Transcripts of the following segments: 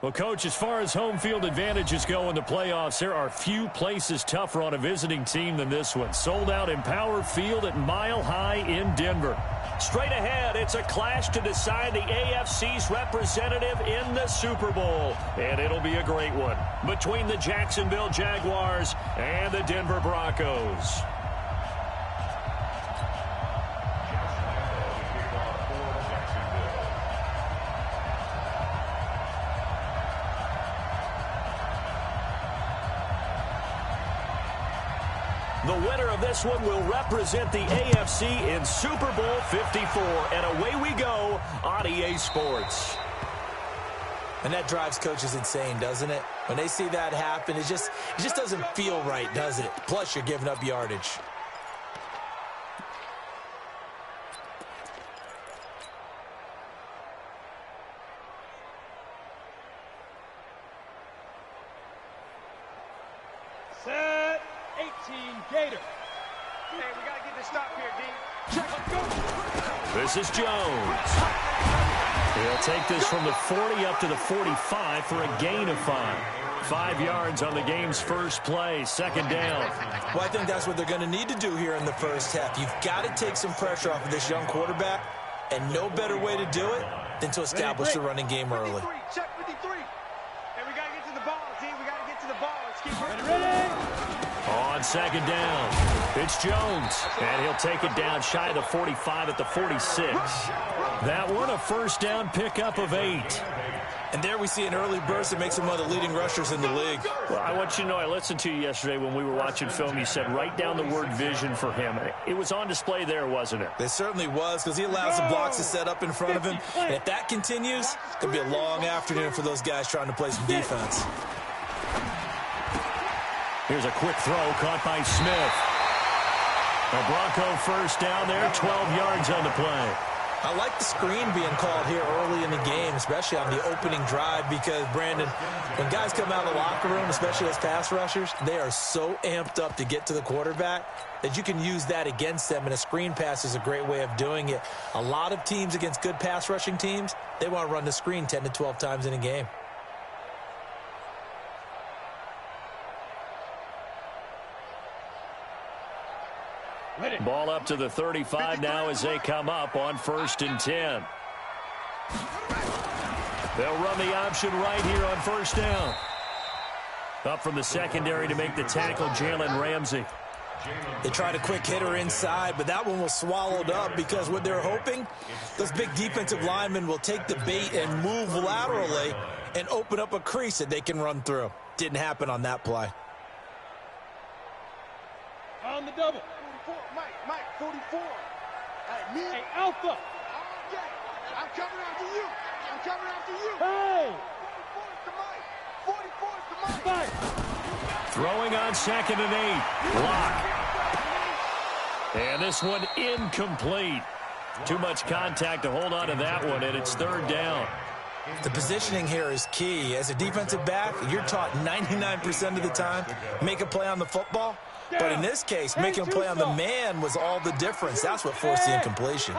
Well, Coach, as far as home field advantages go in the playoffs, there are few places tougher on a visiting team than this one. Sold out Empower Field at Mile High in Denver. Straight ahead, it's a clash to decide the AFC's representative in the Super Bowl. And it'll be a great one between the Jacksonville Jaguars and the Denver Broncos. The winner of this one will represent the AFC in Super Bowl 54. And away we go on EA Sports. And that drives coaches insane, doesn't it? When they see that happen, it just doesn't feel right, does it? Plus, you're giving up yardage. Set 18 Gator. Hey, we got to get this stop here, D. Check, let's go. This is Jones. He'll take this from the 40 up to the 45 for a gain of 5. 5 yards on the game's first play, second down. Well, I think that's what they're going to need to do here in the first half. You've got to take some pressure off of this young quarterback, and no better way to do it than to establish the running game early. Check 53. And we got to get to the ball, D. We got to get to the ball. Let's keep ready. On second down, it's Jones, and he'll take it down shy of the 45 at the 46. That one a first down pickup of 8. And there we see an early burst that makes him one of the leading rushers in the league. Well, I want you to know, I listened to you yesterday when we were watching film. You said write down the word vision for him. It was on display there, wasn't it? It certainly was, because he allows the blocks to set up in front of him. And if that continues, it's going to be a long afternoon for those guys trying to play some defense. Here's a quick throw caught by Smith. A Bronco first down there, 12 yards on the play. I like the screen being called here early in the game, especially on the opening drive, because, Brandon, when guys come out of the locker room, especially as pass rushers, they are so amped up to get to the quarterback that you can use that against them, and a screen pass is a great way of doing it. A lot of teams against good pass rushing teams, they want to run the screen 10 to 12 times in a game. Ball up to the 35 now as they come up on 1st and 10. They'll run the option right here on first down. Up from the secondary to make the tackle, Jalen Ramsey. They tried a quick hitter inside, but that one was swallowed up because what they're hoping, those big defensive linemen will take the bait and move laterally and open up a crease that they can run through. Didn't happen on that play. On the double. 44, Mike, 44. Hey, Alpha. Yeah, I'm coming after you. I'm coming after you. Hey. 44 is to Mike. Throwing on 2nd and 8. Block. And this one incomplete. Too much contact to hold on to that one, and it's 3rd down. The positioning here is key. As a defensive back, you're taught 99% of the time, make a play on the football. But in this case, making a play on the man was all the difference. That's what forced the incompletion.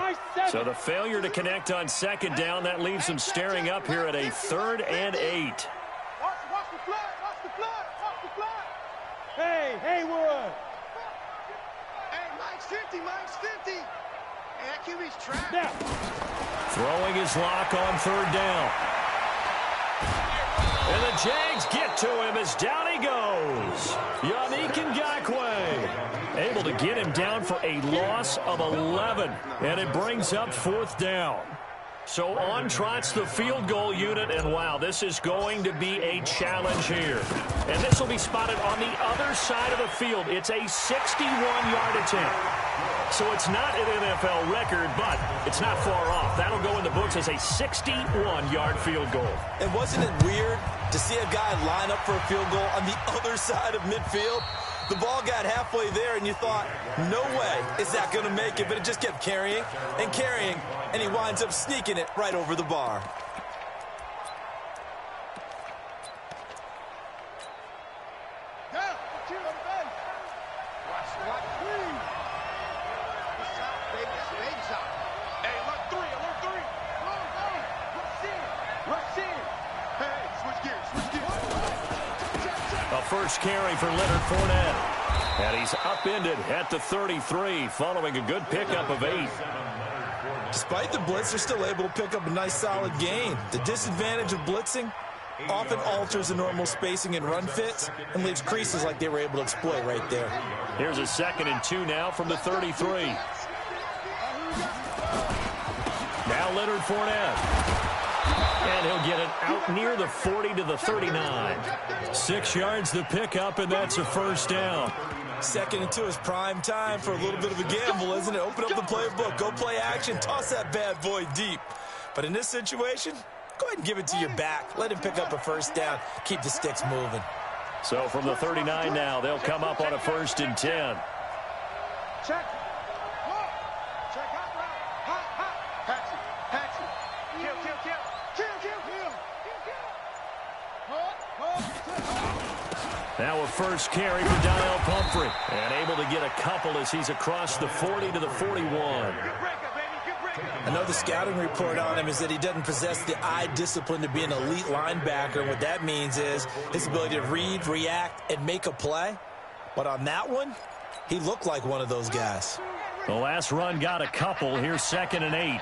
So the failure to connect on 2nd down, that leaves them staring up here at a 3rd and 8. Watch the flag, watch the flag, watch the flag. Hey, Haywood. Hey, Mike's 50, Mike's 50. Hey, that QB's trapped. Now. Throwing his lock on 3rd down. And the Jags get to him as down he goes. Yannick Ngakoue able to get him down for a loss of 11. And it brings up 4th down. So on trots the field goal unit, and wow, this is going to be a challenge here. And this will be spotted on the other side of the field. It's a 61-yard attempt. So it's not an NFL record, but it's not far off. That'll go in the books as a 61-yard field goal. And wasn't it weird to see a guy line up for a field goal on the other side of midfield? The ball got halfway there, and you thought, no way is that going to make it. But it just kept carrying and carrying, and he winds up sneaking it right over the bar. first carry for Leonard Fournette. And he's upended at the 33 following a good pickup of 8. Despite the blitz, they're still able to pick up a nice solid gain. The disadvantage of blitzing often alters the normal spacing and run fits and leaves creases like they were able to exploit right there. Here's a 2nd and 2 now from the 33. Now Leonard Fournette. And he'll get it out near the 40 to the 39. 6 yards the pickup, and that's a first down. 2nd and 2 is prime time for a little bit of a gamble, isn't it? Open up the playbook, go play action, toss that bad boy deep. But in this situation, go ahead and give it to your back. Let him pick up a first down. Keep the sticks moving. So from the 39 now, they'll come up on a 1st and 10. Check. Check hot route. Hot. Patsy. Kill. Now a first carry for Donnell Pumphrey. And able to get a couple as he's across the 40 to the 41. I know the scouting report on him is that he doesn't possess the eye discipline to be an elite linebacker. And what that means is his ability to read, react, and make a play. But on that one, he looked like one of those guys. The last run got a couple. Here's 2nd and 8.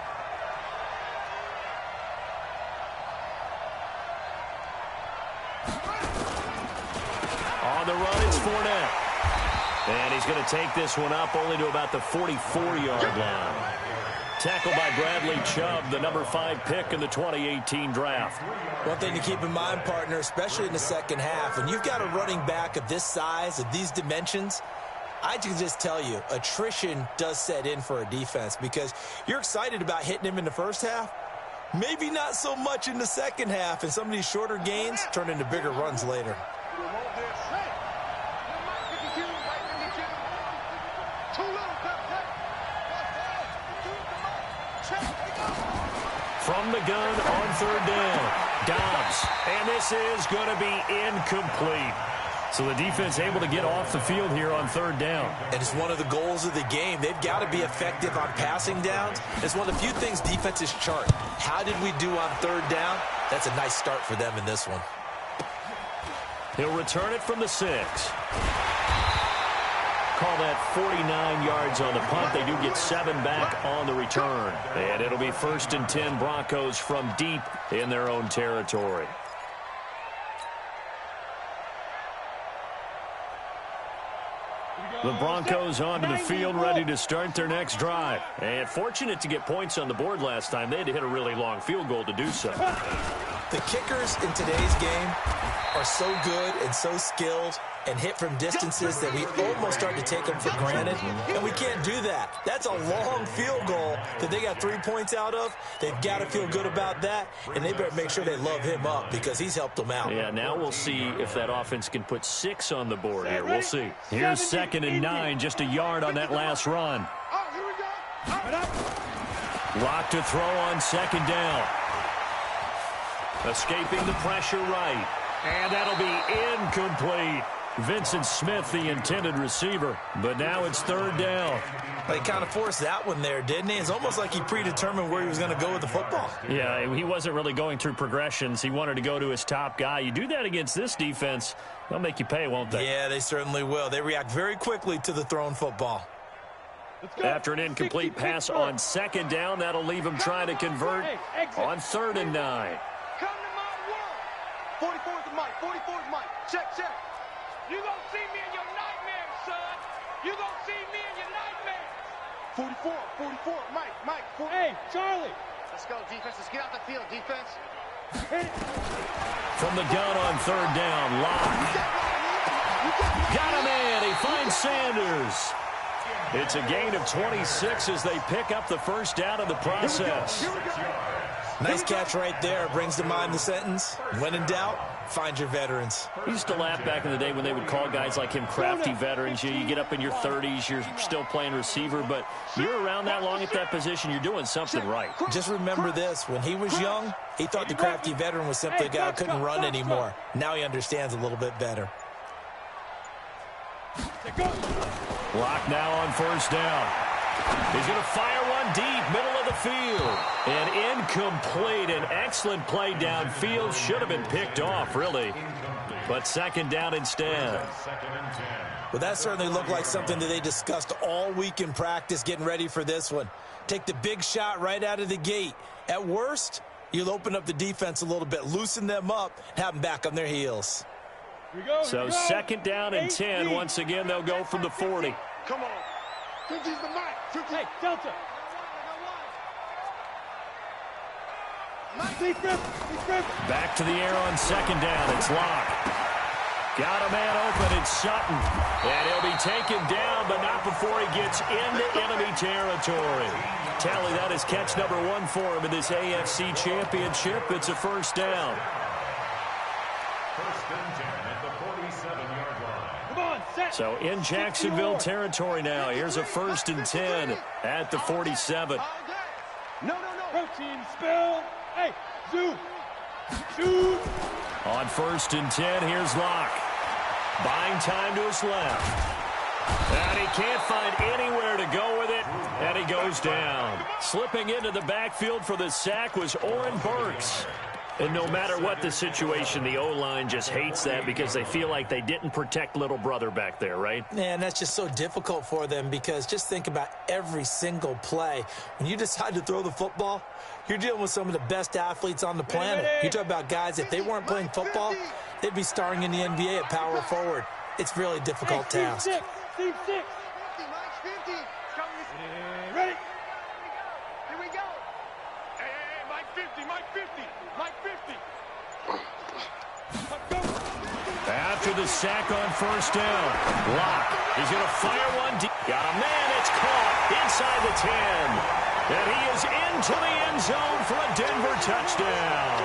On the run, it's Fournette. And he's going to take this one up only to about the 44-yard line. Tackled by Bradley Chubb, the number 5 pick in the 2018 draft. One thing to keep in mind, partner, especially in the second half, when you've got a running back of this size, of these dimensions, I can just tell you, attrition does set in for a defense because you're excited about hitting him in the first half, maybe not so much in the second half, and some of these shorter gains turn into bigger runs later. From the gun on 3rd down, Dobbs, and this is going to be incomplete. So the defense able to get off the field here on 3rd down. And it's one of the goals of the game. They've got to be effective on passing downs. It's one of the few things defenses chart. How did we do on 3rd down? That's a nice start for them in this one. He'll return it from the 6. Call that 49 yards on the punt. They do get 7 back on the return. And it'll be 1st and 10 Broncos from deep in their own territory. The Broncos onto the field, ready to start their next drive. And fortunate to get points on the board last time. They had to hit a really long field goal to do so. The kickers in today's game are so good and so skilled and hit from distances that we almost start to take them for granted, and we can't do that. That's a long field goal that they got 3 points out of. They've got to feel good about that, and they better make sure they love him up because he's helped them out. Yeah, now we'll see if that offense can put 6 on the board here. We'll see. Here's 2nd and 9, just a yard on that last run. Lock to throw on 2nd down. Escaping the pressure right. And that'll be incomplete. Vincent Smith, the intended receiver. But now it's 3rd down. They kind of forced that one there, didn't he? It's almost like he predetermined where he was going to go with the football. Yeah, he wasn't really going through progressions. He wanted to go to his top guy. You do that against this defense, they'll make you pay, won't they? Yeah, they certainly will. They react very quickly to the thrown football. After an incomplete pass on 2nd down, that'll leave him trying to convert on 3rd and 9. Come to my world. 44 is Mike. 44 is Mike. Check. You gonna see me in your nightmares, son. You gonna see me in your nightmares. 44, Mike. Hey, Charlie. Let's go, defense. Let's get out the field, defense. From the gun on 3rd down, Locke. Got a man. He finds Sanders. It's a gain of 26 as they pick up the first down in the process. Nice catch right there. Brings to mind the sentence, when in doubt, find your veterans. We used to laugh back in the day when they would call guys like him crafty veterans. You get up in your 30s, you're still playing receiver, but you're around that long at that position, you're doing something right. Just remember this. When he was young, he thought the crafty veteran was simply a guy who couldn't run anymore. Now he understands a little bit better. Lock now on 1st down. He's going to fire one run deep, middle of the field. And incomplete. An excellent play downfield. Should have been picked off, really. But second down instead. Well, that certainly looked like something that they discussed all week in practice getting ready for this one. Take the big shot right out of the gate. At worst, you'll open up the defense a little bit, loosen them up, and have them back on their heels. So second down and 10. Once again, they'll go from the 40. Come on. 50's the mic. 50. Hey, Delta. Back to the air on second down. It's Locke. Got a man open. It's Sutton. And he'll be taken down, but not before he gets into enemy territory. Tally, that is catch number 1 for him in this AFC Championship. It's a first down. First and 10 at the 47-yard line. Come on, set. So in Jacksonville territory now. Here's a first and 10 at the 47. No. Protein spill. Hey, zoom. Shoot. On first and 10, here's Locke. Buying time to his left. And he can't find anywhere to go with it, and he goes down. Slipping into the backfield for the sack was Oren Burks. And no matter what the situation, the O-line just hates that because they feel like they didn't protect little brother back there, right? Man, that's just so difficult for them because just think about every single play. When you decide to throw the football, you're dealing with some of the best athletes on the planet. You talk about guys, if they weren't playing football, they'd be starring in the NBA at power forward. It's really a difficult task. Team 6. Ready? Here we go. Hey, Mike 50, Mike 50, Mike 50. After the sack on first down, Locke is going to fire one deep. Got a man, it's caught inside the 10. And he is into the end zone for a Denver touchdown.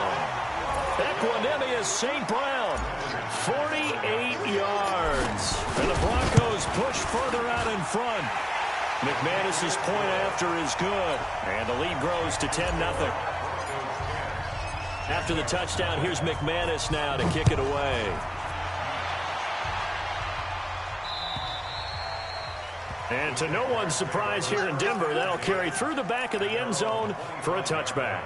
Equanimous St. Brown, 48 yards. And the Broncos push further out in front. McManus's point after is good. And the lead grows to 10-0. After the touchdown, here's McManus now to kick it away. And to no one's surprise here in Denver, that'll carry through the back of the end zone for a touchback.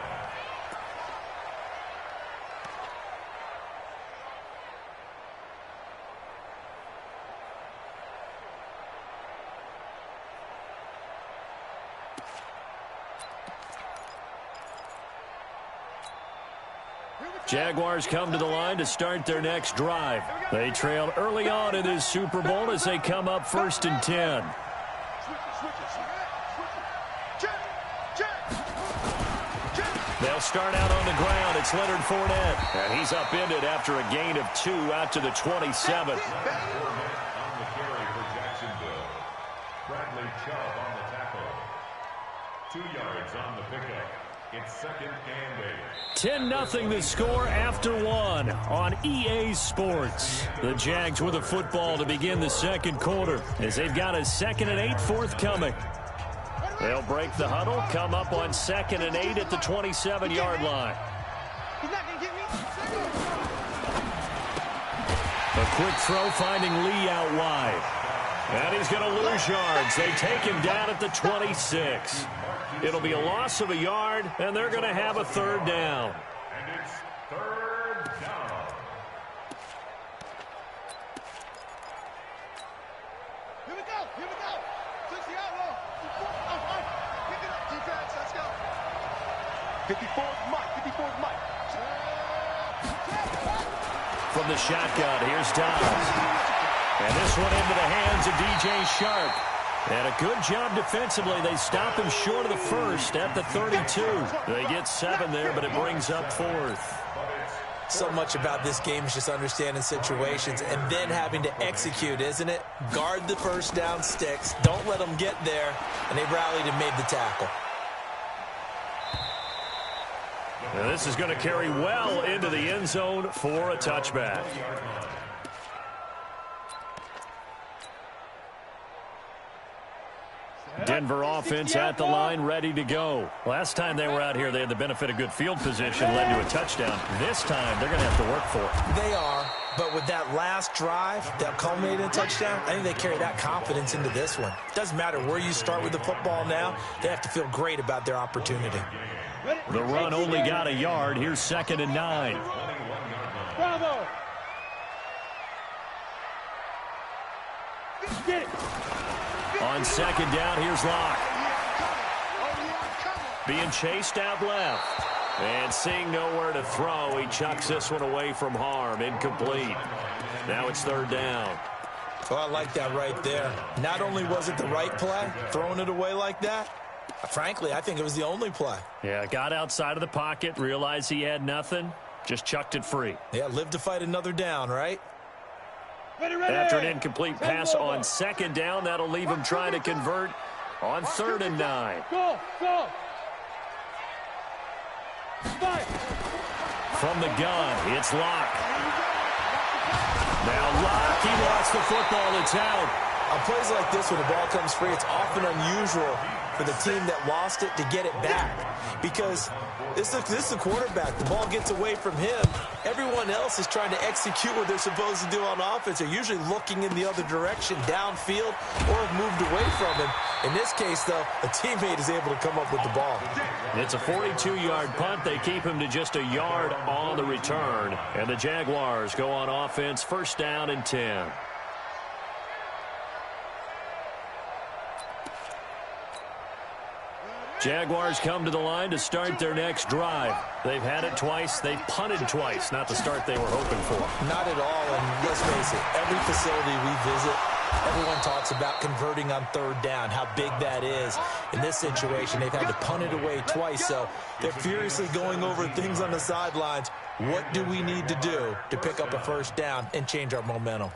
Jaguars come to the line to start their next drive. They trailed early on in this Super Bowl as they come up first and 10. They'll start out on the ground. It's Leonard Fournette. And he's upended after a gain of 2 out to the 27. On the carry for Jacksonville. Bradley Chubb on the tackle. 2 yards on the pickup. It's second and 8. 10-0 the score after 1 on EA Sports. The Jags with the football to begin the second quarter as they've got a second and 8 forthcoming. They'll break the huddle, come up on second and 8 at the 27-yard line. A quick throw finding Lee out wide. And he's going to lose yards. They take him down at the 26. It'll be a loss of a yard, and they're going to have a third down. And it's third down. Here we go. 60 out low. Pick it up, defense. Let's go. 54's Mike. From the shotgun, here's Dobbs. And this one into the hands of DJ Shark. And a good job defensively. They stop him short of the first at the 32. They get 7 there, but it brings up 4th. So much about this game is just understanding situations and then having to execute, isn't it? Guard the first down sticks. Don't let them get there. And they rallied and made the tackle. And this is going to carry well into the end zone for a touchback. Denver offense at the line, ready to go. Last time they were out here, they had the benefit of good field position, led to a touchdown. This time, they're going to have to work for it. They are, but with that last drive that culminated in a touchdown, I think they carry that confidence into this one. Doesn't matter where you start with the football now, they have to feel great about their opportunity. The run only got a yard. Here's 2nd and 9. Bravo! Get it! On 2nd down, here's Locke. Being chased out left. And seeing nowhere to throw, he chucks this one away from harm. Incomplete. Now it's 3rd down. Oh, I like that right there. Not only was it the right play, throwing it away like that, frankly, I think it was the only play. Yeah, got outside of the pocket, realized he had nothing, just chucked it free. Yeah, live to fight another down, right? Ready, ready. After an incomplete pass on 2nd down, that'll leave him trying to convert on 3rd and 9. Go, go. Fight. From the gun, it's Locke. Now Locke, he lost the football, it's out. On plays like this, when the ball comes free, it's often unusual for the team that lost it to get it back. Because this is the quarterback. The ball gets away from him. Everyone else is trying to execute what they're supposed to do on offense. They're usually looking in the other direction, downfield, or have moved away from him. In this case, though, a teammate is able to come up with the ball. It's a 42-yard punt. They keep him to just a yard on the return. And the Jaguars go on offense, 1st down and 10. Jaguars come to the line to start their next drive. They've had it twice. They've punted twice. Not the start they were hoping for. Not at all, and let's face it, every facility we visit, everyone talks about converting on 3rd down, how big that is. In this situation, they've had to punt it away twice, so they're furiously going over things on the sidelines. What do we need to do to pick up a 1st down and change our momentum?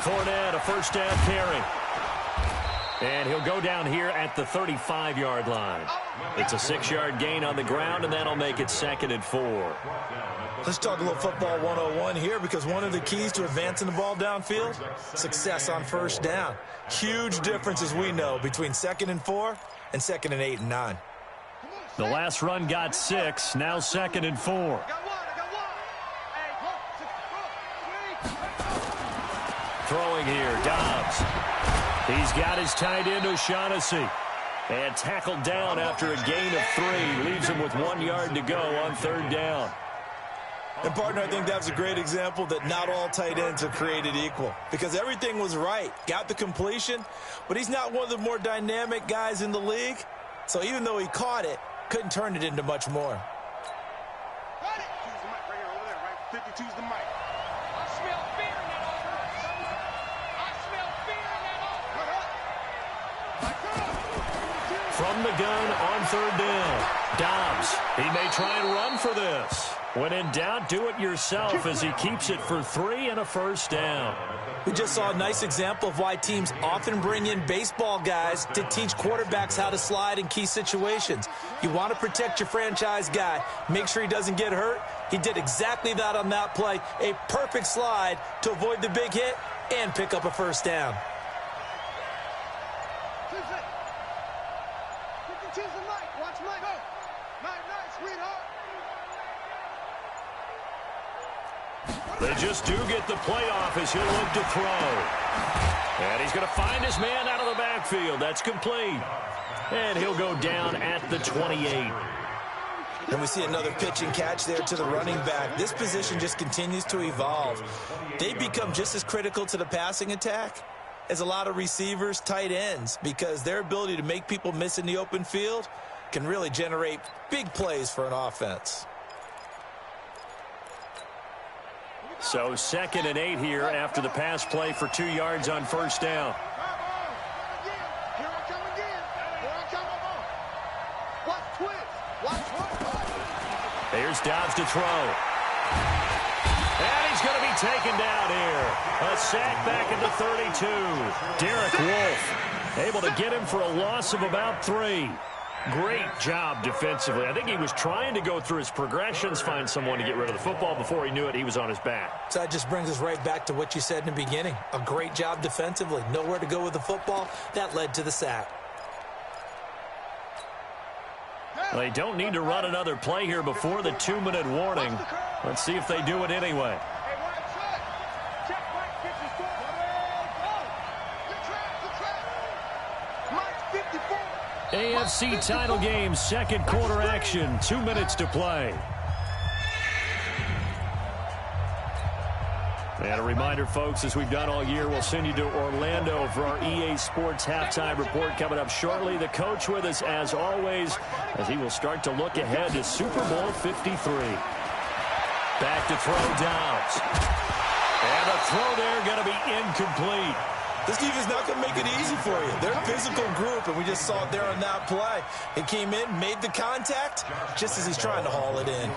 Fournette, a 1st down carry. And he'll go down here at the 35-yard line. It's a 6-yard gain on the ground, and that'll make it 2nd and 4. Let's talk a little football 101 here, because one of the keys to advancing the ball downfield, success on 1st down. Huge difference, as we know, between 2nd and 4 and 2nd and 8 and 9. The last run got 6, now 2nd and 4. Throwing here, Dobbs. He's got his tight end, O'Shaughnessy. And tackled down after a gain of 3. Leaves him with 1 yard to go on 3rd down. And, partner, I think that was a great example that not all tight ends are created equal. Because everything was right. Got the completion, but he's not one of the more dynamic guys in the league. So even though he caught it, couldn't turn it into much more. Got it. Choose the mic right here, over there, right? 52's the mic. I smell fear in that office. I smell fear in that office. From the gun on 3rd down. Dobbs, he may try and run for this. When in doubt, do it yourself as he keeps it for 3 and a 1st down. We just saw a nice example of why teams often bring in baseball guys to teach quarterbacks how to slide in key situations. You want to protect your franchise guy. Make sure he doesn't get hurt. He did exactly that on that play. A perfect slide to avoid the big hit and pick up a 1st down. They just do get the playoff as he'll look to throw. And he's going to find his man out of the backfield. That's complete. And he'll go down at the 28. And we see another pitch and catch there to the running back. This position just continues to evolve. They become just as critical to the passing attack as a lot of receivers, tight ends, because their ability to make people miss in the open field can really generate big plays for an offense. So 2nd and 8 here after the pass play for 2 yards on 1st down. Here I come again. Here I come. Watch twist. Watch twist. Here's Dobbs to throw. And he's going to be taken down here. A sack back at the 32. Derek Wolfe able to get him for a loss of about 3. Great job defensively. I think he was trying to go through his progressions, find someone to get rid of the football. Before he knew it, he was on his back. So that just brings us right back to what you said in the beginning. A great job defensively. Nowhere to go with the football. That led to the sack. They don't need to run another play here before the 2-minute warning. Let's see if they do it anyway. AFC title game, second quarter action, 2 minutes to play. And a reminder, folks, as we've done all year, we'll send you to Orlando for our EA Sports halftime report coming up shortly. The coach with us, as always, as he will start to look ahead to Super Bowl 53. Back to throw downs. And the throw there going to be incomplete. This defense is not going to make it easy for you. They're a physical group, and we just saw it there on that play. It came in, made the contact, just as he's trying to haul it in.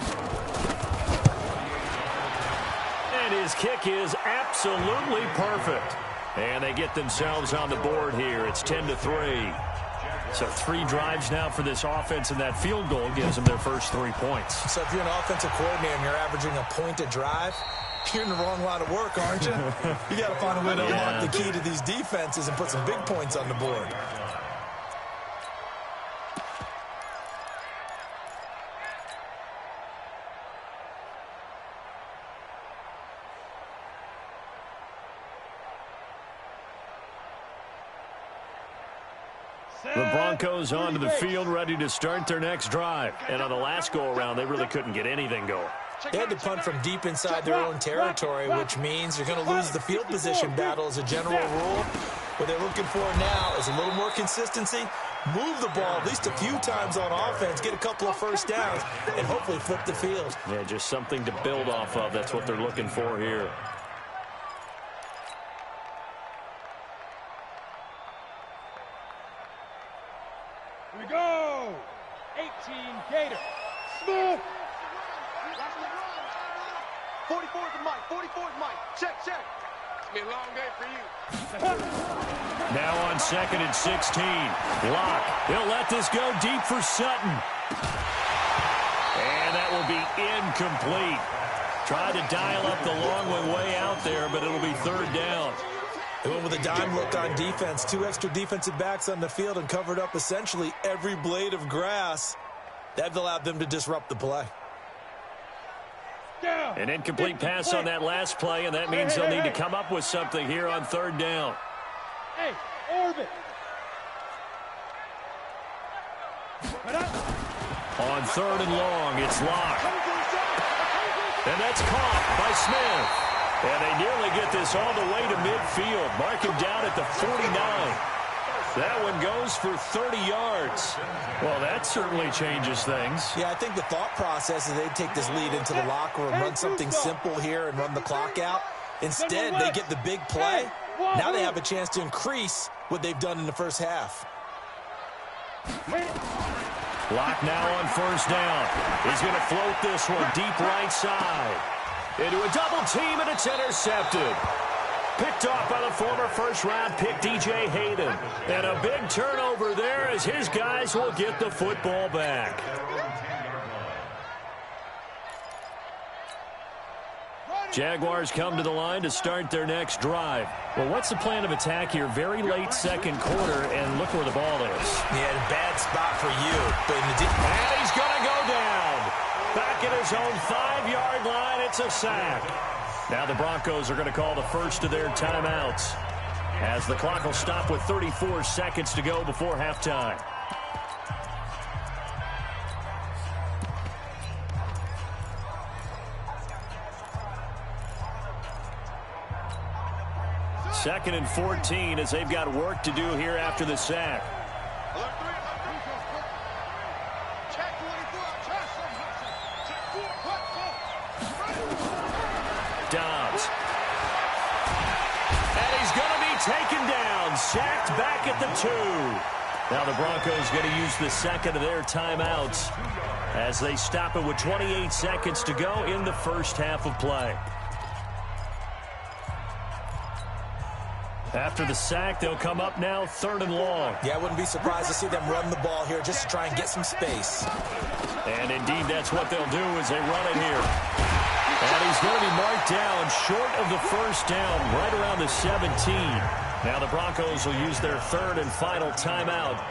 And his kick is absolutely perfect. And they get themselves on the board here. It's 10-3. So 3 drives now for this offense, and that field goal gives them their first 3 points. So if you're an offensive coordinator and you're averaging a point a drive, you're in the wrong line of work, aren't you? You got to find a way to unlock the key to these defenses and put some big points on the board. The Broncos onto the field, ready to start their next drive. And on the last go-around, they really couldn't get anything going. They had to punt from deep inside their own territory, which means you're going to lose the field position battle as a general rule. What they're looking for now is a little more consistency, move the ball at least a few times on offense, get a couple of first downs, and hopefully flip the field. Yeah, just something to build off of. That's what they're looking for here. Here we go. 18 Gator. Smith. 44 is Mike. 44 is Mike. Check. It's been a long day for you. Now on 2nd and 16. Locke. He'll let this go deep for Sutton. And that will be incomplete. Tried to dial up the long one way out there, but it'll be 3rd down. They went with a dime look on defense. 2 extra defensive backs on the field and covered up essentially every blade of grass. That allowed them to disrupt the play. An incomplete pass on that last play, and that means they'll need to come up with something here on 3rd down. Hey, orbit. On 3rd and long, it's Locke. And that's caught by Smith. And they nearly get this all the way to midfield. Mark him down at the 49. That one goes for 30 yards. Well, that certainly changes things. Yeah, I think the thought process is they'd take this lead into the locker room, run something simple here and run the clock out. Instead, they get the big play. Now they have a chance to increase what they've done in the first half. Locke now on 1st down. He's going to float this one deep right side. Into a double team, and it's intercepted. Picked off by the former first-round pick, DJ Hayden. And a big turnover there as his guys will get the football back. Jaguars come to the line to start their next drive. Well, what's the plan of attack here? Very late 2nd quarter, and look where the ball is. Yeah, bad spot for you. But and he's going to go down. Back at his own 5-yard line, it's a sack. Now the Broncos are going to call the first of their timeouts as the clock will stop with 34 seconds to go before halftime. Second and 14 as they've got work to do here after the sack. Dobbs. And he's going to be taken down. Sacked back at the 2. Now the Broncos going to use the second of their timeouts as they stop it with 28 seconds to go in the first half of play. After the sack, they'll come up now 3rd and long. Yeah, I wouldn't be surprised to see them run the ball here just to try and get some space. And indeed, that's what they'll do as they run it here. And he's going to be marked down short of the first down, right around the 17. Now the Broncos will use their 3rd and final timeout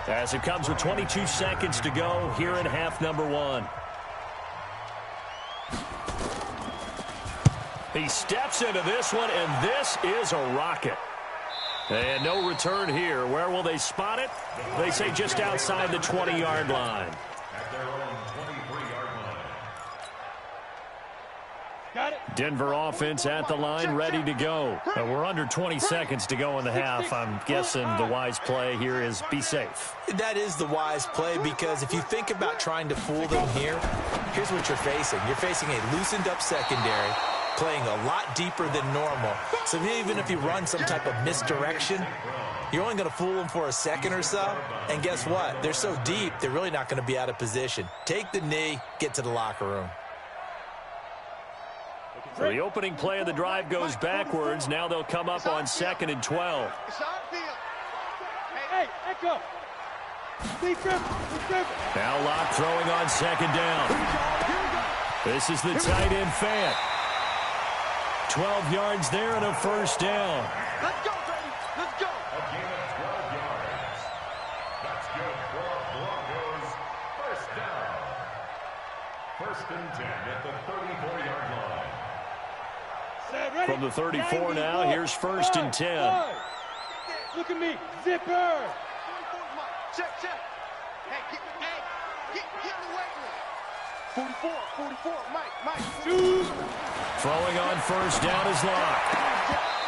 as it comes with 22 seconds to go here in half number 1. He steps into this one, and this is a rocket. And no return here. Where will they spot it? They say just outside the 20-yard line. At their own 23-yard line. Got it. Denver offense at the line, ready to go. We're under 20 seconds to go in the half. I'm guessing the wise play here is be safe. That is the wise play, because if you think about trying to fool them here, here's what you're facing. You're facing a loosened-up secondary, playing a lot deeper than normal. So even if you run some type of misdirection, you're only going to fool them for a second or so. And guess what? They're so deep, they're really not going to be out of position. Take the knee, get to the locker room. So the opening play of the drive goes backwards. Now they'll come up on 2nd and 12. It's our field. Hey, echo. Now Locke throwing on 2nd down. This is the tight end Fant. 12 yards there and a first down. Let's go, baby. Let's go. A gain of 12 yards. That's good for Broncos. First down. 1st and 10 at the 34-yard line. From the 34 now, here's 1st and 10. Look at me. Zipper. Check, check. Hey, get in the weight room. 44, Mike. Shoot. Throwing on first down is Locke.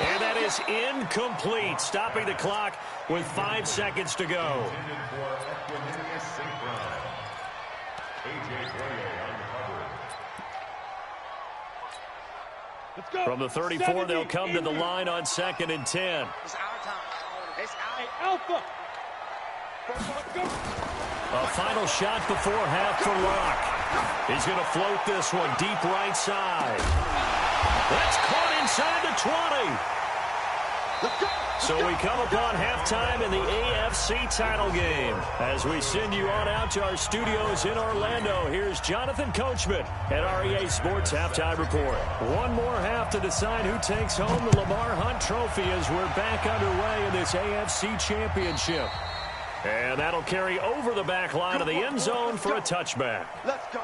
And that is incomplete, stopping the clock with 5 seconds to go. Intended for Equanimeous St. Brown. A.J. Boye on the coverage. Let's go. From the 34, they'll come to the line on 2nd and 10. It's our time. It's our Alpha. A final shot before half for Locke. He's going to float this one deep right side. That's caught inside the 20. So we come upon halftime in the AFC title game. As we send you on out to our studios in Orlando, here's Jonathan Coachman at REA Sports Halftime Report. One more half to decide who takes home the Lamar Hunt Trophy as we're back underway in this AFC Championship. And that'll carry over the back line of the end zone for a touchback. Let's go.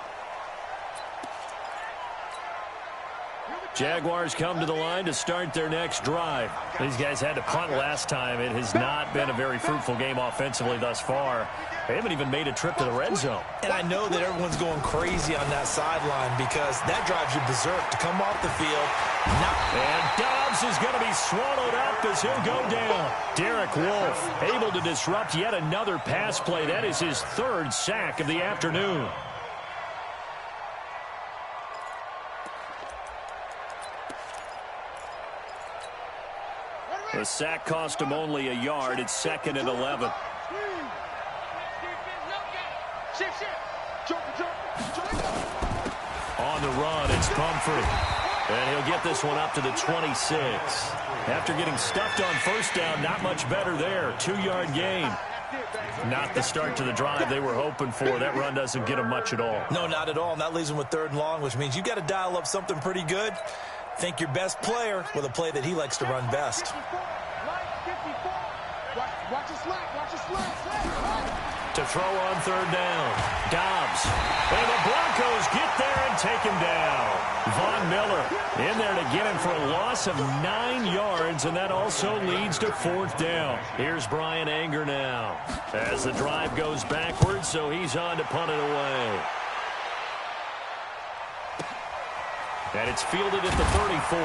Jaguars come to the line to start their next drive. These guys had to punt last time. It has not been a very fruitful game offensively thus far. They haven't even made a trip to the red zone. And I know that everyone's going crazy on that sideline because that drives you berserk to come off the field. And Dobbs is going to be swallowed up as he'll go down. Derek Wolfe able to disrupt yet another pass play. That is his 3rd sack of the afternoon. The sack cost him only a yard. It's 2nd and 11. On the run, it's Pumphrey. And he'll get this one up to the 26. After getting stuffed on first down, not much better there. 2-yard gain. Not the start to the drive they were hoping for. That run doesn't get them much at all. No, not at all. And that leaves them with 3rd and long, which means you've got to dial up something pretty good. Think your best player with a play that he likes to run best. Watch his slack. To throw on 3rd down. Dobbs. And the Broncos get there and take him down. Von Miller in there to get him for a loss of 9 yards, and that also leads to 4th down. Here's Brian Anger now as the drive goes backwards, so he's on to punt it away. And it's fielded at the 34.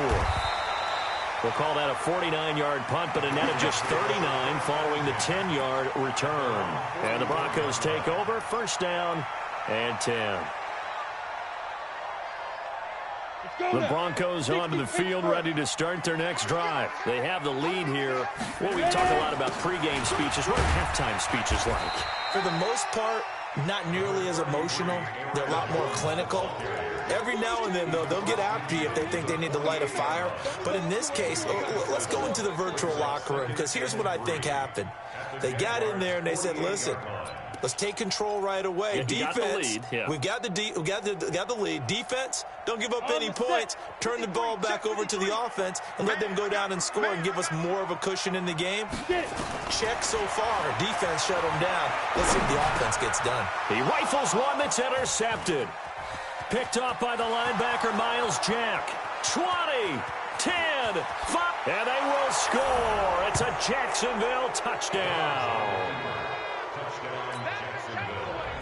We'll call that a 49-yard punt, but a net of just 39 following the 10-yard return. And the Broncos take over, 1st down and 10. The Broncos onto the field, ready to start their next drive. They have the lead here. Well, we talk a lot about pregame speeches. What are halftime speeches like? For the most part, not nearly as emotional. They're a lot more clinical. Every now and then, though, they'll get after you if they think they need to light a fire. But in this case, let's go into the virtual locker room, because here's what I think happened. They got in there and they said, listen, let's take control right away. Yeah, defense, we've got the lead. Defense, don't give up any points. Turn the ball back over to the offense and let them go down and score and give us more of a cushion in the game. Check so far. Defense shut them down. Let's see if the offense gets done. He rifles one that's intercepted. Picked off by the linebacker, Miles Jack. 20, 10, 5, and they will score. It's a Jacksonville touchdown.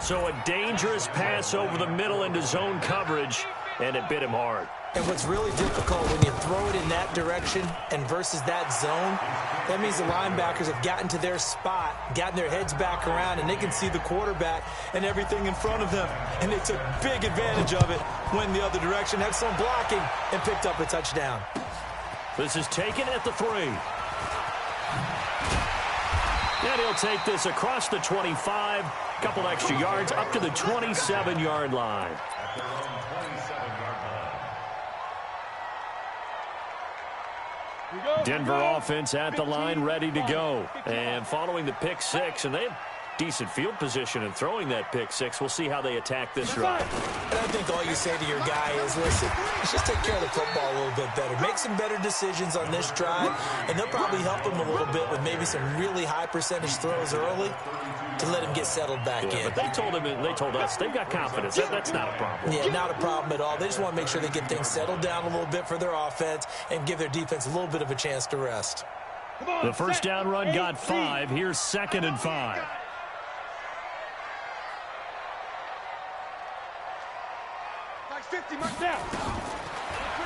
So a dangerous pass over the middle into zone coverage, and it bit him hard. And what's really difficult when you throw it in that direction and versus that zone, that means the linebackers have gotten to their spot, gotten their heads back around, and they can see the quarterback and everything in front of them. And they took big advantage of it, went the other direction, had some blocking, and picked up a touchdown. This is taken at the 3. And he'll take this across the 25, couple extra yards, up to the 27-yard line. Denver offense at the line, ready to go. And following the pick 6, and they have decent field position in throwing that pick 6. We'll see how they attack this drive. And I think all you say to your guy is, listen, let's just take care of the football a little bit better. Make some better decisions on this drive, and they'll probably help him a little bit with maybe some really high percentage throws early to let him get settled back in. But they told us they've got confidence. That's not a problem. Yeah, not a problem at all. They just want to make sure they get things settled down a little bit for their offense and give their defense a little bit of a chance to rest. The first down run got 5. Here's 2nd and 5.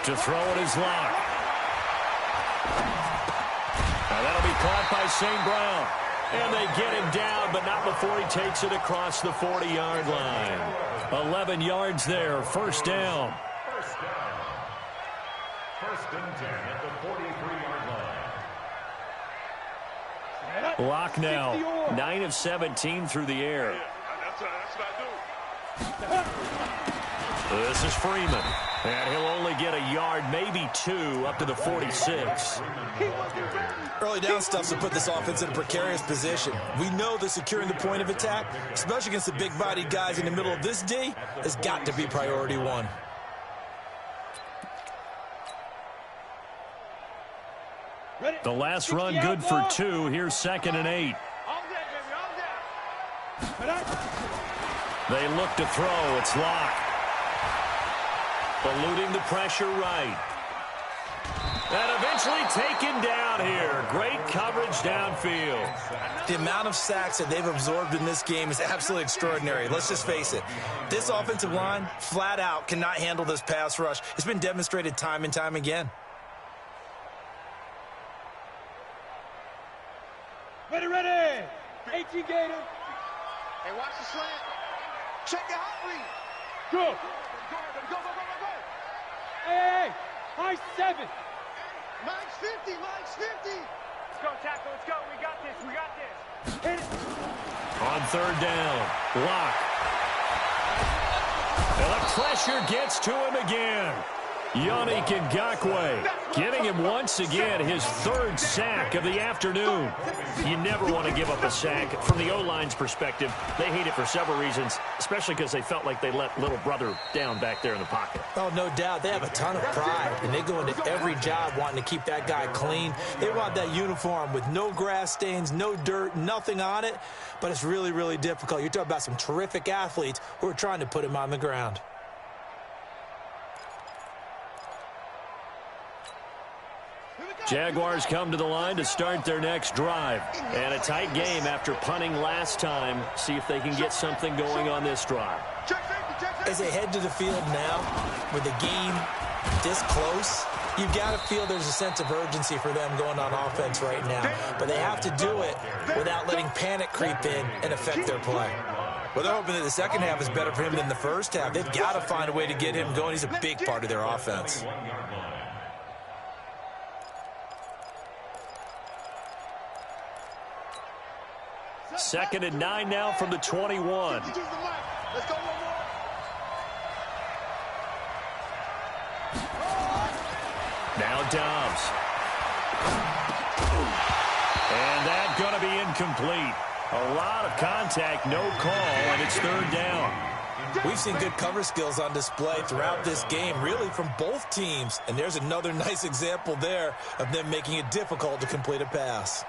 To throw it is Locke. Now that'll be caught by St. Brown. And they get him down, but not before he takes it across the 40-yard line. 11 yards there, first down. First and 10 at the 43-yard line. Locke now, 9 of 17 through the air. This is Freeman. And he'll only get a yard, maybe 2, up to the 46. Early down stuff to put this offense in a precarious position. We know that securing the point of attack, especially against the big-bodied guys in the middle of this D, has got to be priority 1. The last run good for 2. Here's 2nd and 8. They look to throw. It's Locke. Eluding the pressure right. And eventually taken down here. Great coverage downfield. The amount of sacks that they've absorbed in this game is absolutely extraordinary. Let's just face it. This offensive line, flat out, cannot handle this pass rush. It's been demonstrated time and time again. Ready. 18 Gator. Hey, watch the slant. Check the hot read. Go. Go. Hey. High 7. Mine's 50. Let's go, tackle. Let's go. We got this. Hit it. On 3rd down, Locke. And the pressure gets to him again. Yannick Ngakoue getting him once again his 3rd sack of the afternoon. You never want to give up a sack. From the O-line's perspective, they hate it for several reasons, especially because they felt like they let little brother down back there in the pocket. Oh, no doubt. They have a ton of pride, and they go into every job wanting to keep that guy clean. They want that uniform with no grass stains, no dirt, nothing on it, but it's really, really difficult. You're talking about some terrific athletes who are trying to put him on the ground. Jaguars come to the line to start their next drive. And a tight game after punting last time. See if they can get something going on this drive. As they head to the field now, with the game this close, you've got to feel there's a sense of urgency for them going on offense right now. But they have to do it without letting panic creep in and affect their play. Well, they're hoping that the second half is better for him than the first half. They've got to find a way to get him going. He's a big part of their offense. 2nd and 9 now from the 21. Let's go one more. Now Dobbs. And that's going to be incomplete. A lot of contact, no call, and it's 3rd down. We've seen good cover skills on display throughout this game, really from both teams. And there's another nice example there of them making it difficult to complete a pass.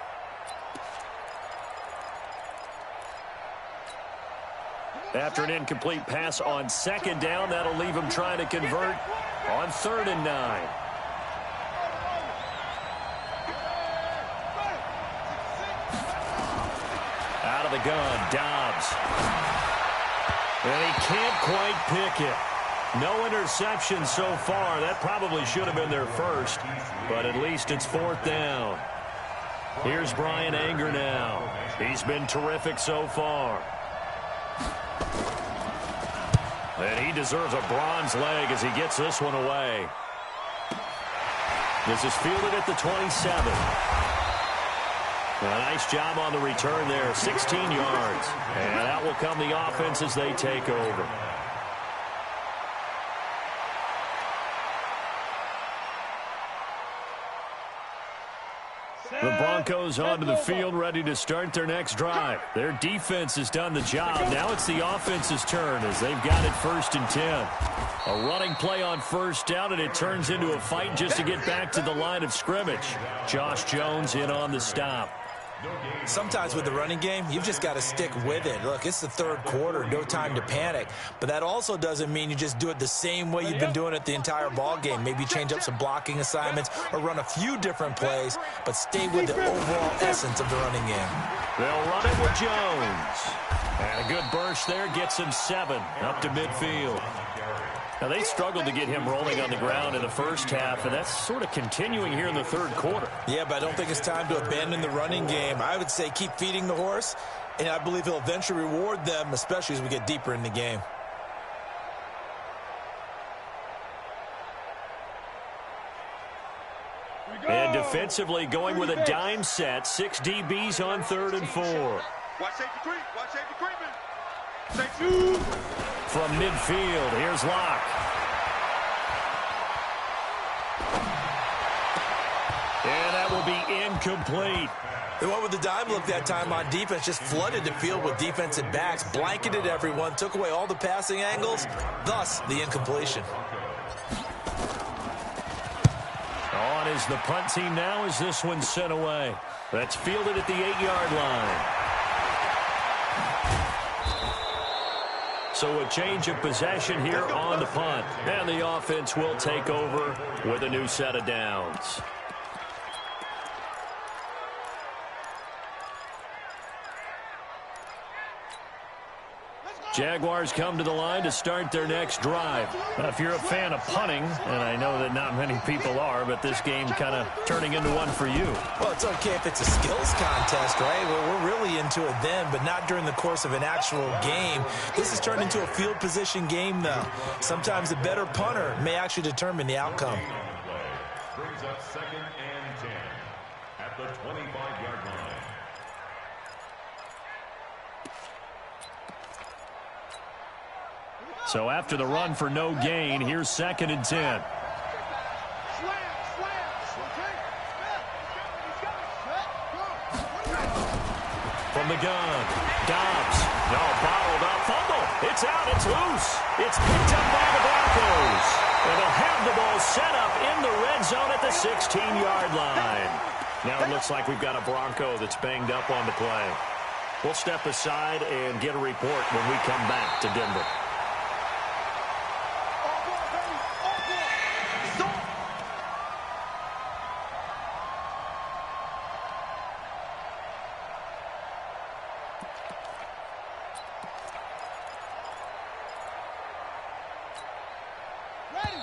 After an incomplete pass on 2nd down, that'll leave him trying to convert on 3rd and 9. Out of the gun, Dobbs. And he can't quite pick it. No interception so far. That probably should have been their first, but at least it's 4th down. Here's Brian Anger now. He's been terrific so far. And he deserves a bronze leg as he gets this one away. This is fielded at the 27. A nice job on the return there, 16 yards. And out will come the offense as they take over. The Broncos onto the field, ready to start their next drive. Their defense has done the job. Now it's the offense's turn as they've got it 1st and 10. A running play on 1st down, and it turns into a fight just to get back to the line of scrimmage. Josh Jones in on the stop. Sometimes with the running game, you've just got to stick with it. Look, it's the 3rd quarter, no time to panic. But that also doesn't mean you just do it the same way you've been doing it the entire ball game. Maybe change up some blocking assignments or run a few different plays, but stay with the overall essence of the running game. They'll run it with Jones. And a good burst there gets him 7 up to midfield. Now, they struggled to get him rolling on the ground in the first half, and that's sort of continuing here in the 3rd quarter. Yeah, but I don't think it's time to abandon the running game. I would say keep feeding the horse, and I believe he'll eventually reward them, especially as we get deeper in the game. And defensively going with a dime set, 6 DBs on 3rd and 4. Watch safety creep. Watch safety creeping. Safety. From midfield, here's Locke. And that will be incomplete. The one with the dime look that time on defense just flooded the field with defensive backs, blanketed everyone, took away all the passing angles, thus the incompletion. On is the punt team now as this one's sent away. That's fielded at the 8-yard line. So a change of possession here on the punt. And the offense will take over with a new set of downs. Jaguars come to the line to start their next drive. Now, if you're a fan of punting, and I know that not many people are, but this game kind of turning into one for you. Well, it's okay if it's a skills contest, right? Well, we're really into it then, but not during the course of an actual game. This has turned into a field position game, though. Sometimes the better punter may actually determine the outcome. Brings up 2nd and 10 at the 25-yard line. So after the run for no gain, here's 2nd and 10. From the gun, Dobbs. No, bottled up, fumble. It's out, it's loose. It's picked up by the Broncos. And they'll have the ball set up in the red zone at the 16-yard line. Now it looks like we've got a Bronco that's banged up on the play. We'll step aside and get a report when we come back to Denver.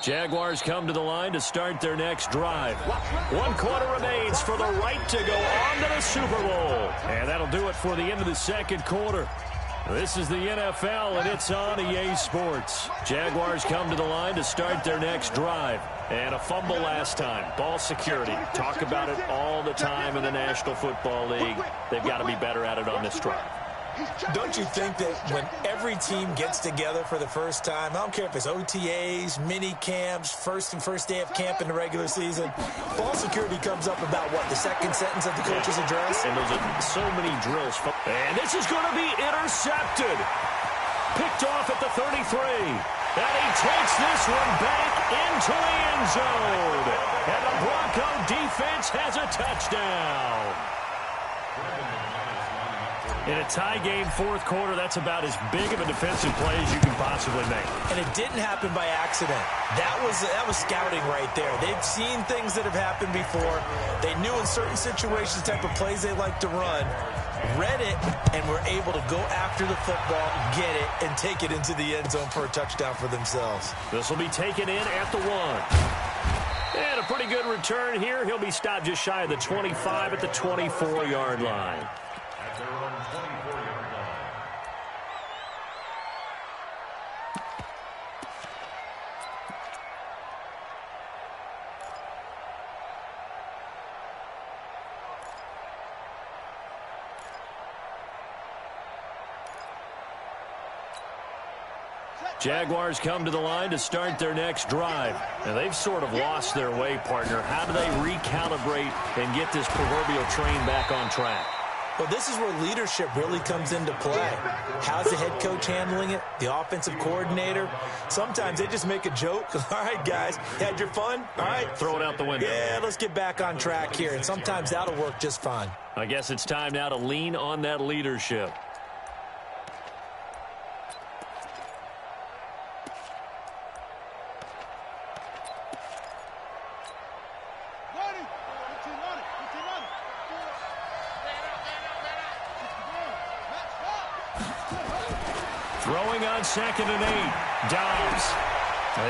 Jaguars come to the line to start their next drive. 1 quarter remains for the right to go on to the Super Bowl. And that'll do it for the end of the 2nd quarter. This is the NFL, and it's on EA Sports. Jaguars come to the line to start their next drive. And a fumble last time. Ball security. Talk about it all the time in the National Football League. They've got to be better at it on this drive. Don't you think that when every team gets together for the first time, I don't care if it's OTAs, mini camps, first day of camp in the regular season, ball security comes up about what, the second sentence of the coach's address? And those are so many drills. And this is going to be intercepted. Picked off at the 33. And he takes this one back into the end zone. And the Bronco defense has a touchdown. In a tie game, fourth quarter, that's about as big of a defensive play as you can possibly make. And it didn't happen by accident. That was scouting right there. They've seen things that have happened before. They knew in certain situations the type of plays they like to run, read it, and were able to go after the football, get it, and take it into the end zone for a touchdown for themselves. This will be taken in at the 1. And a pretty good return here. He'll be stopped just shy of the 25 at the 24-yard line. At their own 24-yard line. Jaguars come to the line to start their next drive. And they've sort of lost their way, partner. How do they recalibrate and get this proverbial train back on track? Well, this is where leadership really comes into play. How's the head coach handling it? The offensive coordinator? Sometimes they just make a joke. All right, guys, had your fun? All right. Throw it out the window. Yeah, let's get back on track here. And sometimes that'll work just fine. I guess it's time now to lean on that leadership. Throwing on 2nd and 8. Dobbs.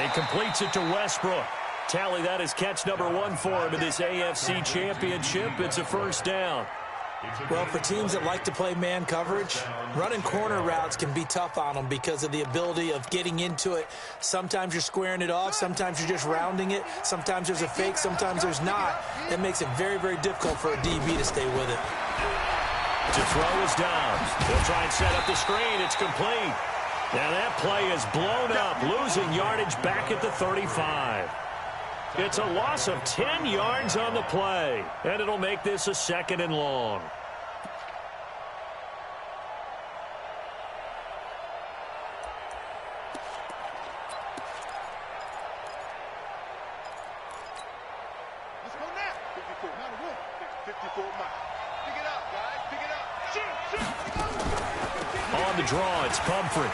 He completes it to Westbrook. Tally, that is catch number 1 for him in this AFC Championship. It's a first down. Well, for teams that like to play man coverage, running corner routes can be tough on them because of the ability of getting into it. Sometimes you're squaring it off. Sometimes you're just rounding it. Sometimes there's a fake. Sometimes there's not. That makes it very, very difficult for a DB to stay with it. To throw is Dobbs. He'll try and set up the screen. It's complete. Now that play is blown up, losing yardage back at the 35. It's a loss of 10 yards on the play, and it'll make this a 2nd and long. Let's go now. 54, not a rule. 54 miles. Pick it up, guys. Pick it up. Shoot. On the draw, it's Pumphrey.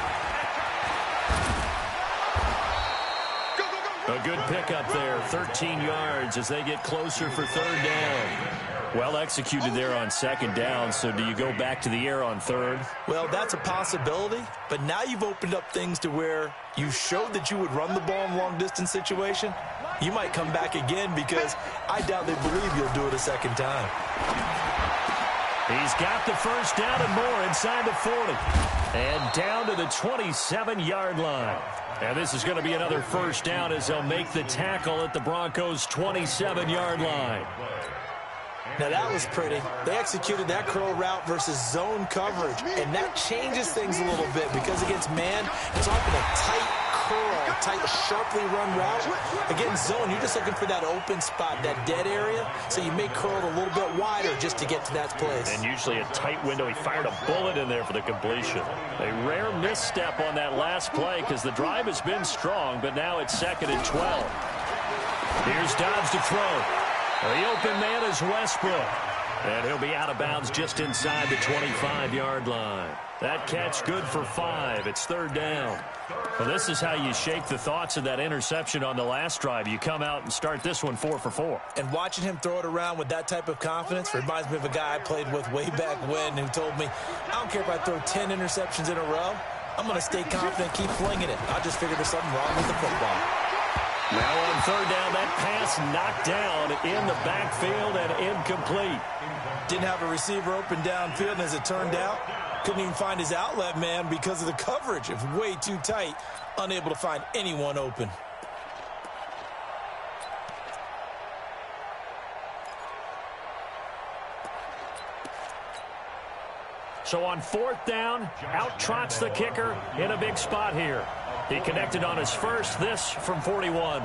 A good pickup there, 13 yards as they get closer for 3rd down. Well executed there on 2nd down, so do you go back to the air on 3rd? Well, that's a possibility, but now you've opened up things to where you showed that you would run the ball in a long-distance situation. You might come back again because I doubt they believe you'll do it a second time. He's got the first down and more inside the 40. And down to the 27-yard line. And this is going to be another first down as they'll make the tackle at the Broncos' 27-yard line. Now that was pretty. They executed that curl route versus zone coverage, and that changes things a little bit because against man, it's often a tight curl, tight, sharply run route. Against zone, you're just looking for that open spot, that dead area, so you may curl it a little bit wider just to get to that place. And usually a tight window. He fired a bullet in there for the completion. A rare misstep on that last play because the drive has been strong, but now it's 2nd and 12. Here's Dobbs to throw. The open man is Westbrook. And he'll be out of bounds just inside the 25-yard line. That catch good for 5. It's 3rd down. Well, this is how you shake the thoughts of that interception on the last drive. You come out and start this one 4 for 4. And watching him throw it around with that type of confidence reminds me of a guy I played with way back when who told me, I don't care if I throw 10 interceptions in a row. I'm going to stay confident, keep flinging it. I just figured there's something wrong with the football. Now on 3rd down, that pass knocked down in the backfield and incomplete. Didn't have a receiver open downfield, and as it turned out, couldn't even find his outlet man because of the coverage. It was way too tight, unable to find anyone open. So on 4th down, out trots the kicker in a big spot here. He connected on his first, this from 41.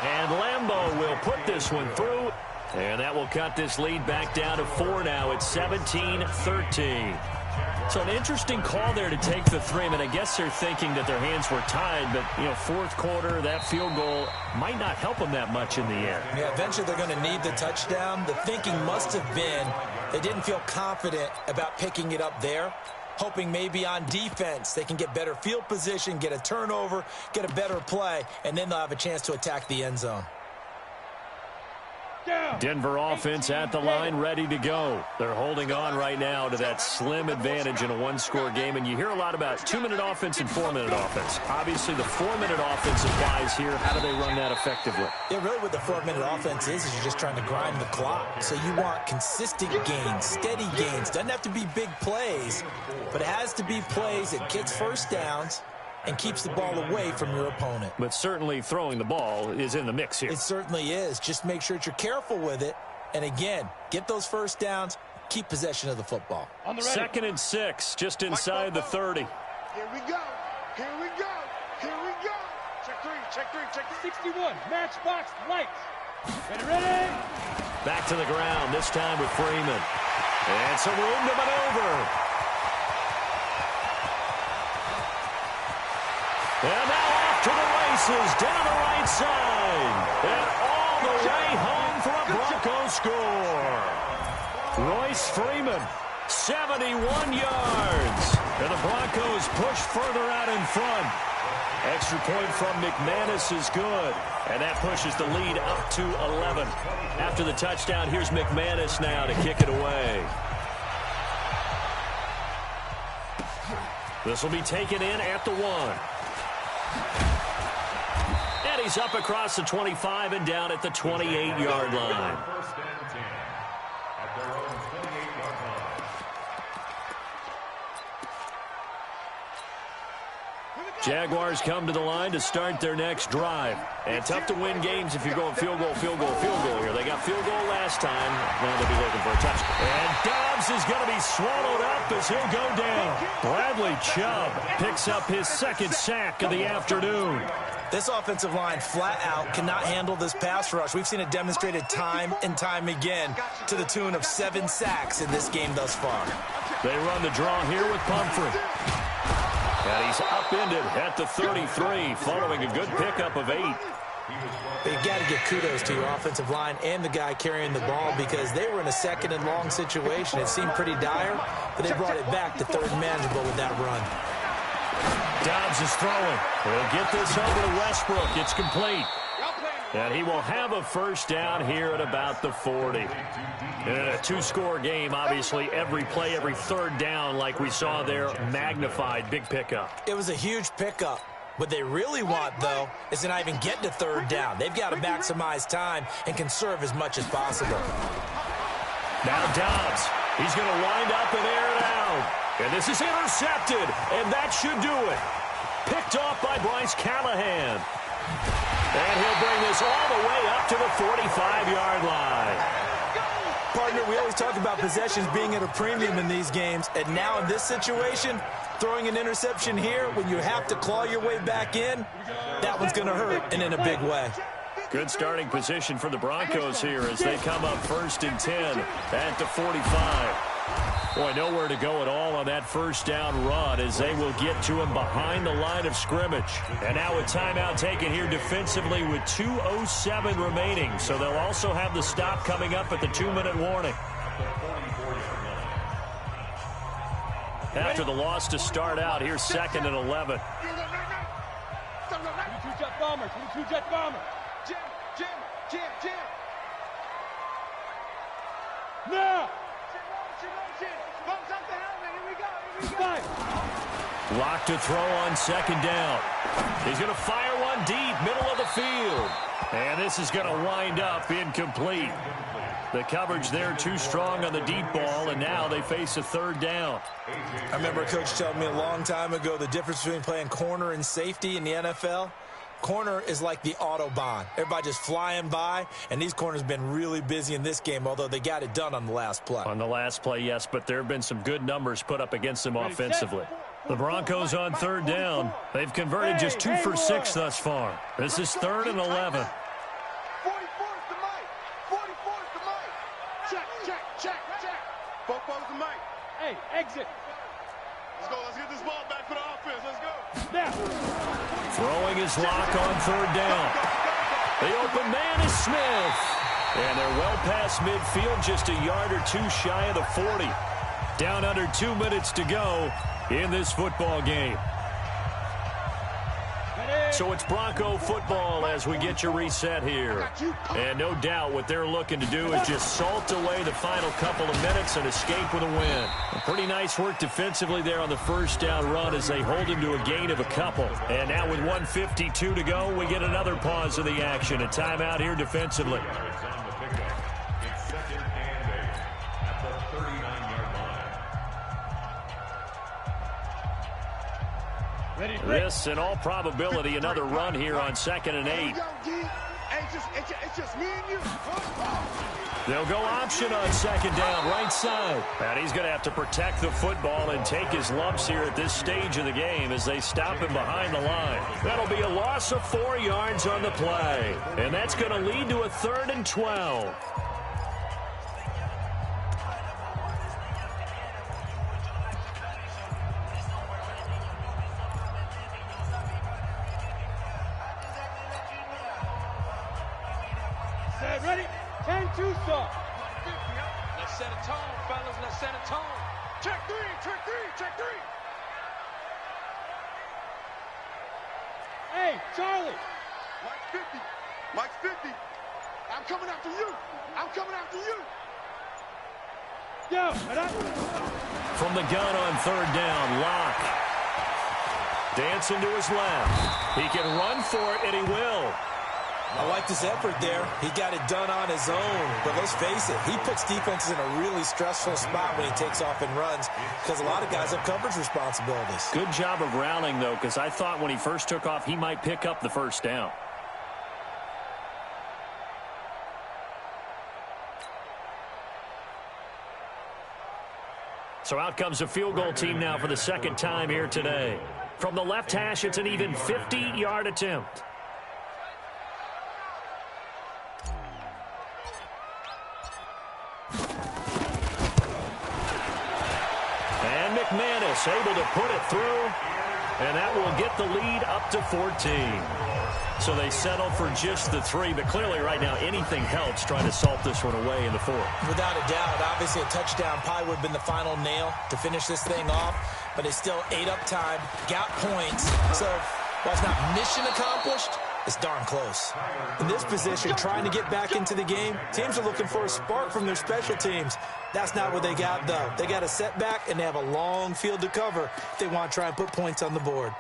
And Lambeau will put this one through. And that will cut this lead back down to 4 now. It's 17-13. So an interesting call there to take the 3. I mean, I guess they're thinking that their hands were tied, but, you know, 4th quarter, that field goal might not help them that much in the air. Yeah, eventually they're going to need the touchdown. The thinking must have been they didn't feel confident about picking it up there, hoping maybe on defense they can get better field position, get a turnover, get a better play, and then they'll have a chance to attack the end zone. Denver offense at the line, ready to go. They're holding on right now to that slim advantage in a one-score game, and you hear a lot about 2-minute offense and 4-minute offense. Obviously, the 4-minute offense applies here. How do they run that effectively? Yeah, really what the 4-minute offense is you're just trying to grind the clock. So you want consistent gains, steady gains. Doesn't have to be big plays, but it has to be plays that gets first downs and keeps the ball away from your opponent. But certainly throwing the ball is in the mix here. It certainly is. Just make sure that you're careful with it. And again, get those first downs, keep possession of the football. 2nd and 6, just inside the 30. Here we go. Here we go. Here we go. Check 3, check 3, check 61. Matchbox lights. Ready? Back to the ground, this time with Freeman. And some room to maneuver. And now off to the races, down the right side. And all the way home for a Broncos score. Royce Freeman, 71 yards. And the Broncos push further out in front. Extra point from McManus is good. And that pushes the lead up to 11. After the touchdown, here's McManus now to kick it away. This will be taken in at the 1. And he's up across the 25 and down at the 28-yard line. First and 10 at their own 28-yard line. Jaguars come to the line to start their next drive. And tough to win games if you're going field goal, field goal, field goal here. They got field goal last time. Now they'll be looking for a touchdown. And Dobbs is going to be swallowed up as he'll go down. Bradley Chubb picks up his 2nd sack of the afternoon. This offensive line flat out cannot handle this pass rush. We've seen it demonstrated time and time again to the tune of 7 sacks in this game thus far. They run the draw here with Pumphrey. And he's upended at the 33 following a good pickup of 8. But you got to give kudos to your offensive line and the guy carrying the ball because they were in a 2nd and long situation. It seemed pretty dire, but they brought it back to 3rd and manageable with that run. Dobbs is throwing. He'll get this over to Westbrook. It's complete. And he will have a first down here at about the 40. In a 2-score game, obviously, every play, every 3rd down, like we saw there, magnified, big pickup. It was a huge pickup. What they really want, though, is to not even get to 3rd down. They've got to maximize time and conserve as much as possible. Now Dobbs. He's going to wind up and air it out. And this is intercepted, and that should do it. Picked off by Bryce Callahan. And he'll bring this all the way up to the 45-yard line. Partner, we always talk about possessions being at a premium in these games, and now in this situation, throwing an interception here when you have to claw your way back in, that one's going to hurt, and in a big way. Good starting position for the Broncos here as they come up 1st and 10 at the 45. Boy, nowhere to go at all on that first down run as they will get to him behind the line of scrimmage. And now a timeout taken here defensively with 2:07 remaining. So they'll also have the stop coming up at the 2-minute warning. After the loss to start out, here's 2nd and 11. 22 jet bomber, 22 jet bomber. Jim, Jim, Jim, Jim. Now. Lock to throw on 2nd down. He's going to fire one deep, middle of the field. And this is going to wind up incomplete. The coverage there too strong on the deep ball, and now they face a 3rd down. I remember a coach telling me a long time ago the difference between playing corner and safety in the NFL. corner is like the Autobahn. Everybody just flying by, and these corners have been really busy in this game, although they got it done on the last play. On the last play, yes, but there have been some good numbers put up against them offensively. The Broncos on third down. They've converted just 2 for 6 thus far. This is 3rd and 11. 44 is the mic. 44 is the mic. Check, check, check, check. 44 is the mic. Hey, exit. Let's go. Let's get this ball back for the offense. Let's go. Now. Throwing his lock on third down. The open man is Smith. And they're well past midfield, just a yard or two shy of the 40. Down under 2 minutes to go in this football game. So it's Bronco football as we get you reset here. And no doubt what they're looking to do is just salt away the final couple of minutes and escape with a win. Pretty nice work defensively there on the first down run as they hold him to a gain of a couple. And now with 1:52 to go, we get another pause of the action. A timeout here defensively. This, in all probability, another run here on 2nd and 8. It's just me and you. They'll go option on 2nd down, right side. And he's going to have to protect the football and take his lumps here at this stage of the game as they stop him behind the line. That'll be a loss of 4 yards on the play. And that's going to lead to a 3rd and 12. Ready? 10-2, sir. Let's set a tone, fellas. Let's set a tone. Check 3, check 3, check 3. Hey, Charlie. Mike's 50. Mike's 50. I'm coming after you. I'm coming after you. Yo, from the gun on 3rd down, Locke. Dancing to his left. He can run for it, and he will. I like this effort there. He got it done on his own. But let's face it, he puts defenses in a really stressful spot when he takes off and runs because a lot of guys have coverage responsibilities. Good job of rallying, though, because I thought when he first took off, he might pick up the first down. So out comes the field goal team now for the 2nd time here today. From the left hash, it's an even 50-yard attempt. McManus able to put it through, and that will get the lead up to 14. So they settle for just the 3, but clearly right now anything helps trying to salt this one away in the 4th. Without a doubt, obviously a touchdown probably would have been the final nail to finish this thing off, but it's still ate up time, got points, so while it's not mission accomplished, it's darn close. In this position, trying to get back into the game, teams are looking for a spark from their special teams. That's not what they got, though. They got a setback, and they have a long field to cover if they want to try and put points on the board.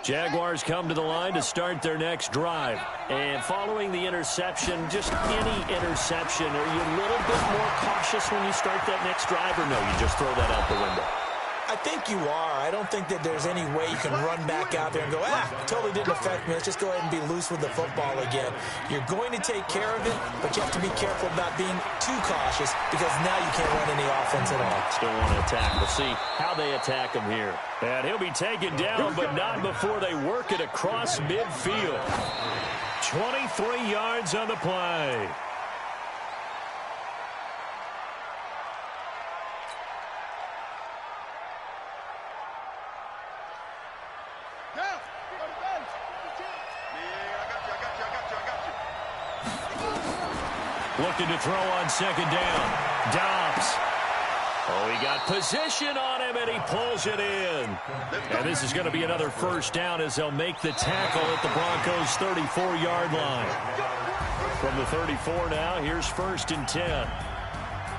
Jaguars come to the line to start their next drive. And following the interception, just any interception, are you a little bit more cautious when you start that next drive, or no, you just throw that out the window? I think you are. I don't think that there's any way you can run back out there and go, totally didn't affect me. Let's just go ahead and be loose with the football again. You're going to take care of it, but you have to be careful about being too cautious because now you can't run any offense at all. Still want to attack. We'll see how they attack him here. And he'll be taken down, but not before they work it across midfield. 23 yards on the play. Looking to throw on 2nd down. Dobbs. Oh, he got position on him, and he pulls it in. And this is going to be another first down as they'll make the tackle at the Broncos' 34-yard line. From the 34 now, here's 1st and 10.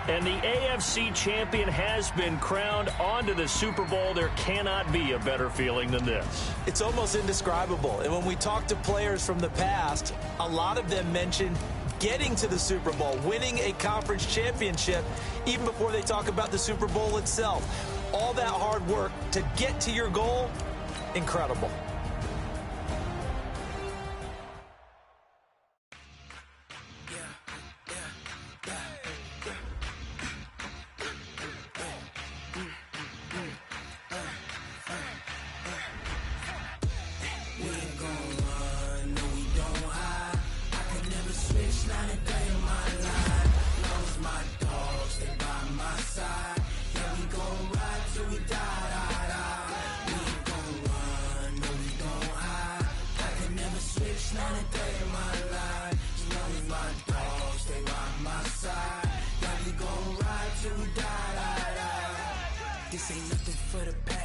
And the AFC champion has been crowned onto the Super Bowl. There cannot be a better feeling than this. It's almost indescribable. And when we talk to players from the past, a lot of them mention getting to the Super Bowl, winning a conference championship, even before they talk about the Super Bowl itself. All that hard work to get to your goal, incredible. This ain't nothing for the past.